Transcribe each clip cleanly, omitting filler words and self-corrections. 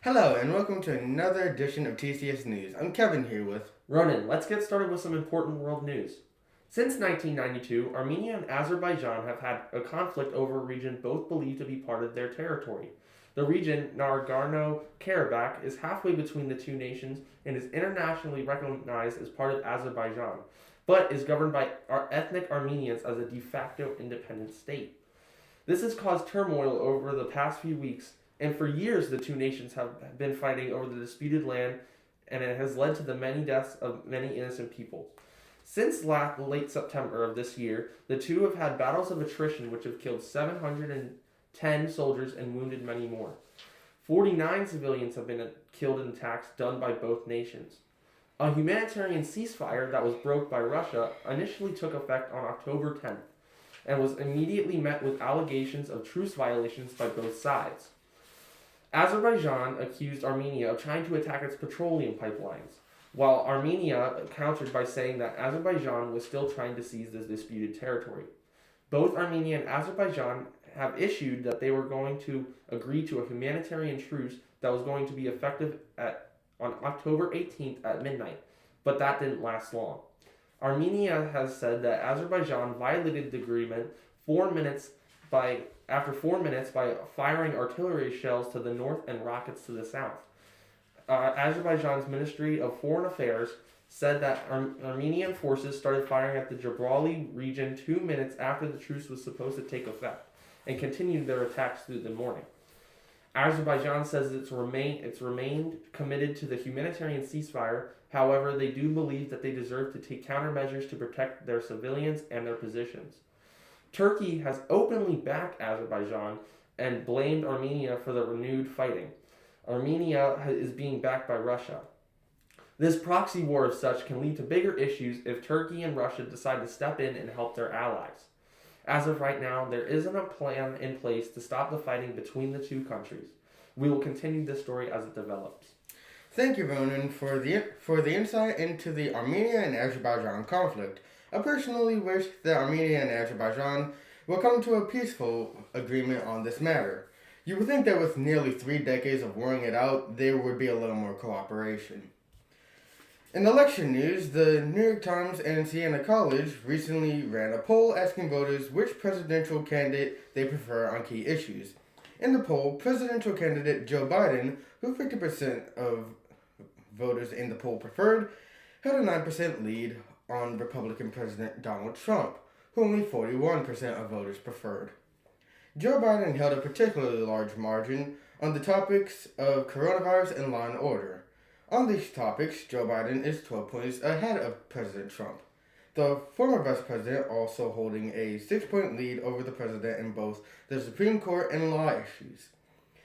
Hello, and welcome to another edition of TCS News. I'm Kevin here with Ronan, let's get started with some important world news. Since 1992, Armenia and Azerbaijan have had a conflict over a region both believed to be part of their territory. The region, Nagorno-Karabakh, is halfway between the two nations and is internationally recognized as part of Azerbaijan, but is governed by ethnic Armenians as a de facto independent state. This has caused turmoil over the past few weeks, and for years the two nations have been fighting over the disputed land, and it has led to the many deaths of many innocent people. Since late September of this year, the two have had battles of attrition which have killed 710 soldiers and wounded many more. 49 civilians have been killed in attacks done by both nations. A humanitarian ceasefire that was brokered by Russia initially took effect on October 10th and was immediately met with allegations of truce violations by both sides. Azerbaijan accused Armenia of trying to attack its petroleum pipelines, while Armenia countered by saying that Azerbaijan was still trying to seize this disputed territory. Both Armenia and Azerbaijan have issued that they were going to agree to a humanitarian truce that was going to be effective on October 18th at midnight, but that didn't last long. Armenia has said that Azerbaijan violated the agreement 4 minutes after 4 minutes by firing artillery shells to the north and rockets to the south. Azerbaijan's Ministry of Foreign Affairs said that Armenian forces started firing at the Jabrali region 2 minutes after the truce was supposed to take effect, and continued their attacks through the morning. Azerbaijan says it's remained committed to the humanitarian ceasefire. However, they do believe that they deserve to take countermeasures to protect their civilians and their positions. Turkey has openly backed Azerbaijan and blamed Armenia for the renewed fighting. Armenia is being backed by Russia. This proxy war as such can lead to bigger issues if Turkey and Russia decide to step in and help their allies. As of right now, there isn't a plan in place to stop the fighting between the two countries. We will continue this story as it develops. Thank you, Ronan, for the insight into the Armenia and Azerbaijan conflict. I personally wish that Armenia and Azerbaijan will come to a peaceful agreement on this matter. You would think that with nearly 3 decades of warring it out, there would be a little more cooperation. In election news, the New York Times and Siena College recently ran a poll asking voters which presidential candidate they prefer on key issues. In the poll, presidential candidate Joe Biden, who 50% of voters in the poll preferred, had a 9% lead on Republican President Donald Trump, who only 41% of voters preferred. Joe Biden held a particularly large margin on the topics of coronavirus and law and order. On these topics, Joe Biden is 12 points ahead of President Trump, the former vice president also holding a 6-point lead over the president in both the Supreme Court and law issues.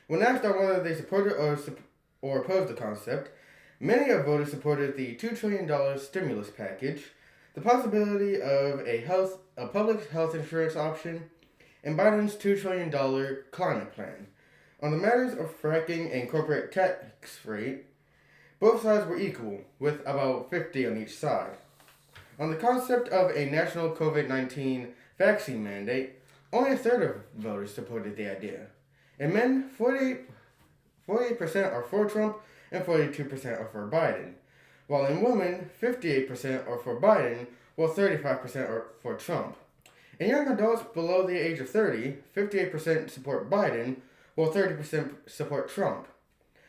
When asked on whether they supported or opposed the concept, many of voters supported the $2 trillion stimulus package, the possibility of a public health insurance option, and Biden's $2 trillion climate plan. On the matters of fracking and corporate tax rate, both sides were equal, with about 50 on each side. On the concept of a national COVID-19 vaccine mandate, only a third of voters supported the idea. In men, 48% are for Trump and 42% are for Biden, while in women, 58% are for Biden, while 35% are for Trump. In young adults below the age of 30, 58% support Biden, while 30% support Trump.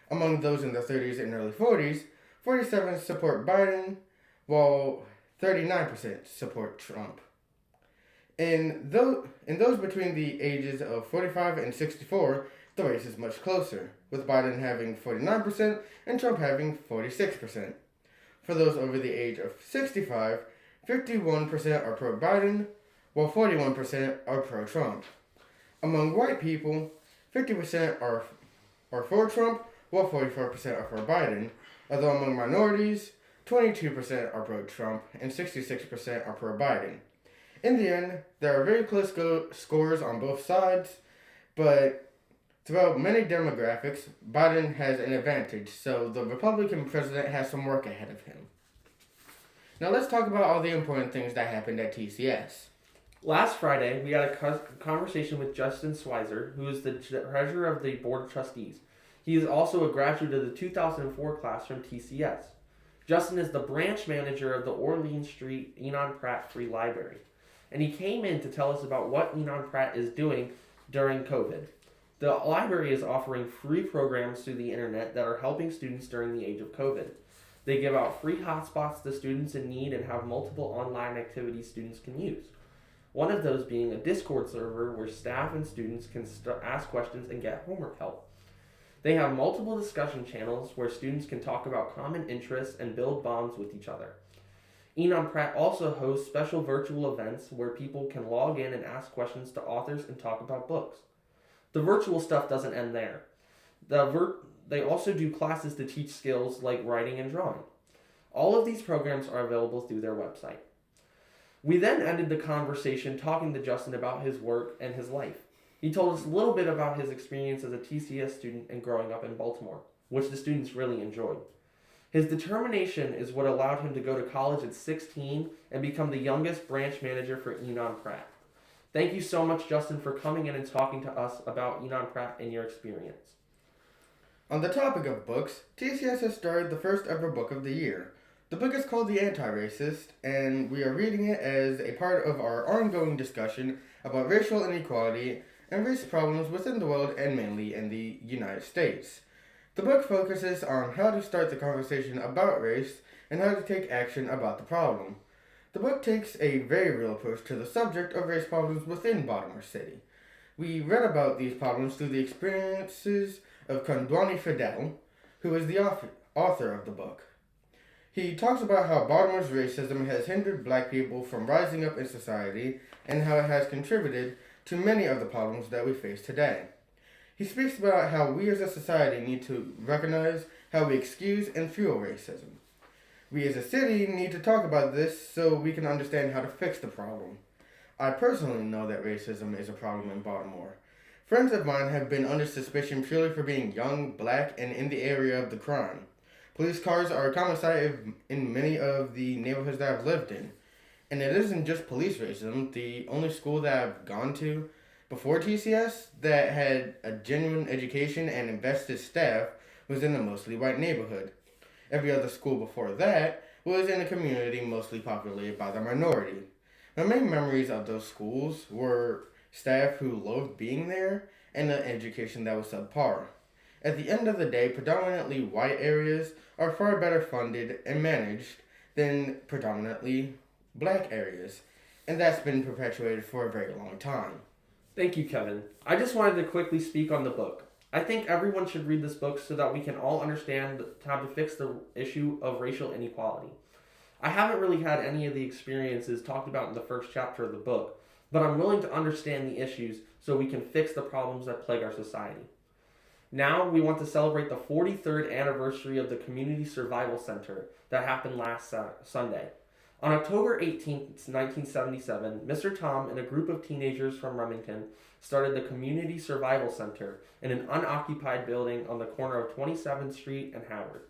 Among those in their 30s and early 40s, 47% support Biden, while 39% support Trump. In those between the ages of 45 and 64, the race is much closer, with Biden having 49% and Trump having 46%. For those over the age of 65, 51% are pro-Biden, while 41% are pro-Trump. Among white people, 50% are for Trump, while 44% are for Biden, although among minorities, 22% are pro-Trump and 66% are pro-Biden. In the end, there are very close scores on both sides, but throughout many demographics, Biden has an advantage, so the Republican president has some work ahead of him. Now let's talk about all the important things that happened at TCS. Last Friday, we had a conversation with Justin Schweizer, who is the treasurer of the Board of Trustees. He is also a graduate of the 2004 class from TCS. Justin is the branch manager of the Orleans Street Enon Pratt Free Library, and he came in to tell us about what Enon Pratt is doing during COVID. The library is offering free programs through the internet that are helping students during the age of COVID. They give out free hotspots to students in need and have multiple online activities students can use. One of those being a Discord server where staff and students can ask questions and get homework help. They have multiple discussion channels where students can talk about common interests and build bonds with each other. Enon Pratt also hosts special virtual events where people can log in and ask questions to authors and talk about books. The virtual stuff doesn't end there. They also do classes to teach skills like writing and drawing. All of these programs are available through their website. We then ended the conversation talking to Justin about his work and his life. He told us a little bit about his experience as a TCS student and growing up in Baltimore, which the students really enjoyed. His determination is what allowed him to go to college at 16 and become the youngest branch manager for Enon Pratt. Thank you so much, Justin, for coming in and talking to us about Enon Pratt and your experience. On the topic of books, TCS has started the first ever book of the year. The book is called The Anti-Racist, and we are reading it as a part of our ongoing discussion about racial inequality and race problems within the world and mainly in the United States. The book focuses on how to start the conversation about race and how to take action about the problem. The book takes a very real approach to the subject of race problems within Baltimore City. We read about these problems through the experiences of Kondwani Fidel, who is the author of the book. He talks about how Baltimore's racism has hindered black people from rising up in society and how it has contributed to many of the problems that we face today. He speaks about how we as a society need to recognize how we excuse and fuel racism. We as a city need to talk about this so we can understand how to fix the problem. I personally know that racism is a problem in Baltimore. Friends of mine have been under suspicion purely for being young, black, and in the area of the crime. Police cars are a common sight in many of the neighborhoods that I've lived in. And it isn't just police racism. The only school that I've gone to before TCS that had a genuine education and invested staff was in a mostly white neighborhood. Every other school before that was in a community mostly populated by the minority. My main memories of those schools were staff who loathed being there and an education that was subpar. At the end of the day, predominantly white areas are far better funded and managed than predominantly black areas, and that's been perpetuated for a very long time. Thank you, Kevin. I just wanted to quickly speak on the book. I think everyone should read this book so that we can all understand how to fix the issue of racial inequality. I haven't really had any of the experiences talked about in the first chapter of the book, but I'm willing to understand the issues so we can fix the problems that plague our society. Now we want to celebrate the 43rd anniversary of the Community Survival Center that happened last Sunday. On October 18, 1977, Mr. Tom and a group of teenagers from Remington started the Community Survival Center in an unoccupied building on the corner of 27th Street and Howard.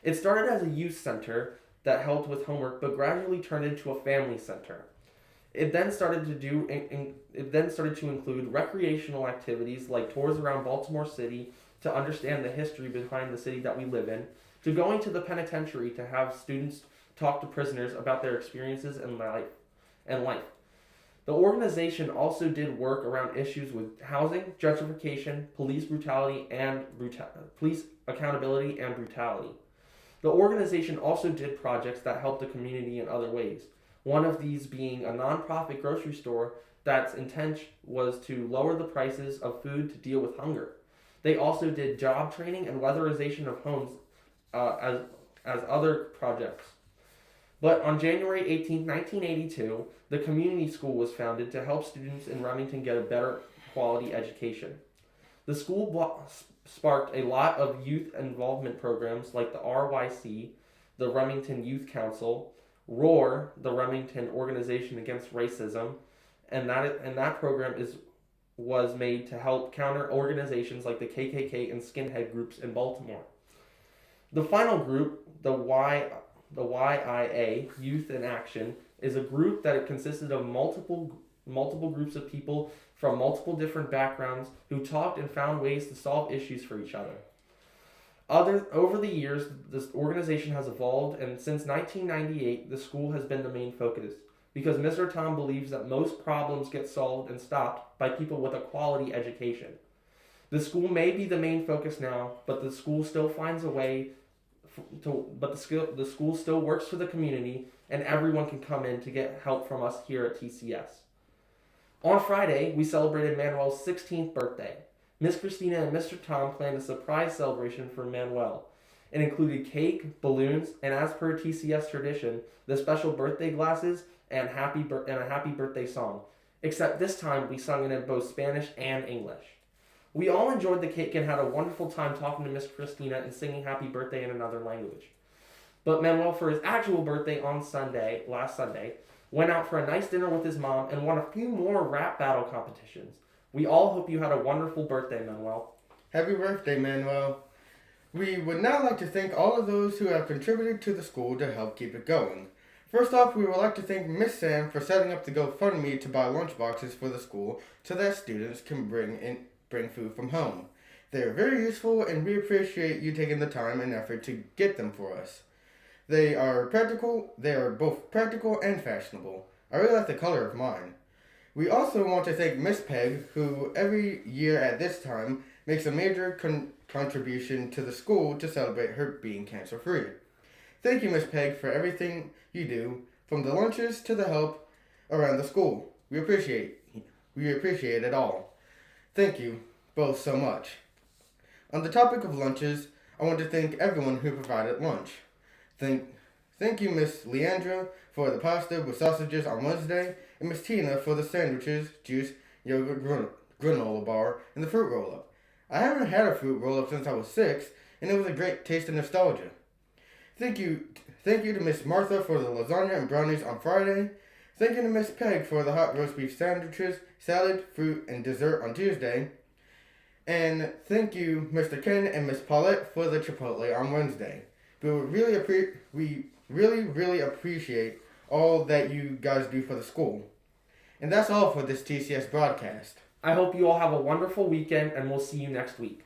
It started as a youth center that helped with homework, but gradually turned into a family center. It then started to include recreational activities like tours around Baltimore City to understand the history behind the city that we live in, to going to the penitentiary to have students talk to prisoners about their experiences and life. The organization also did work around issues with housing, gentrification, police brutality, and police accountability and brutality. The organization also did projects that helped the community in other ways. One of these being a nonprofit grocery store that's intent was to lower the prices of food to deal with hunger. They also did job training and weatherization of homes as other projects. But on January 18, 1982, the community school was founded to help students in Remington get a better quality education. The school sparked a lot of youth involvement programs like the RYC, the Remington Youth Council, ROAR, the Remington Organization Against Racism, and that program was made to help counter organizations like the KKK and skinhead groups in Baltimore. The final group, the YIA, Youth in Action, is a group that consisted of multiple groups of people from multiple different backgrounds who talked and found ways to solve issues for each other. Over the years, this organization has evolved, and since 1998, the school has been the main focus because Mr. Tom believes that most problems get solved and stopped by people with a quality education. The school may be the main focus now, but the school still finds a way the school still works for the community, and everyone can come in to get help from us here at TCS. On Friday, we celebrated Manuel's 16th birthday. Miss Christina and Mr. Tom planned a surprise celebration for Manuel. It included cake, balloons, and as per TCS tradition, the special birthday glasses and a happy birthday song. Except this time we sung it in both Spanish and English. We all enjoyed the cake and had a wonderful time talking to Miss Christina and singing happy birthday in another language. But Manuel, for his actual birthday on last Sunday, went out for a nice dinner with his mom and won a few more rap battle competitions. We all hope you had a wonderful birthday, Manuel. Happy birthday, Manuel. We would now like to thank all of those who have contributed to the school to help keep it going. First off, we would like to thank Miss Sam for setting up the GoFundMe to buy lunch boxes for the school so that students can bring food from home. They are very useful, and we appreciate you taking the time and effort to get them for us. They are both practical and fashionable. I really like the color of mine. We also want to thank Miss Peg, who every year at this time makes a major contribution to the school to celebrate her being cancer-free. Thank you, Miss Peg, for everything you do, from the lunches to the help around the school. We appreciate it all. Thank you both so much. On the topic of lunches, I want to thank everyone who provided lunch. Thank you, Miss Leandra, for the pasta with sausages on Wednesday, and Miss Tina for the sandwiches, juice, yogurt granola bar, and the fruit roll-up. I haven't had a fruit roll-up since I was 6, and it was a great taste of nostalgia. Thank you to Miss Martha for the lasagna and brownies on Friday. Thank you to Miss Peg for the hot roast beef sandwiches, salad, fruit, and dessert on Tuesday. And thank you, Mr. Ken and Miss Paulette for the Chipotle on Wednesday. We really appreciate all that you guys do for the school. And that's all for this TCS broadcast. I hope you all have a wonderful weekend, and we'll see you next week.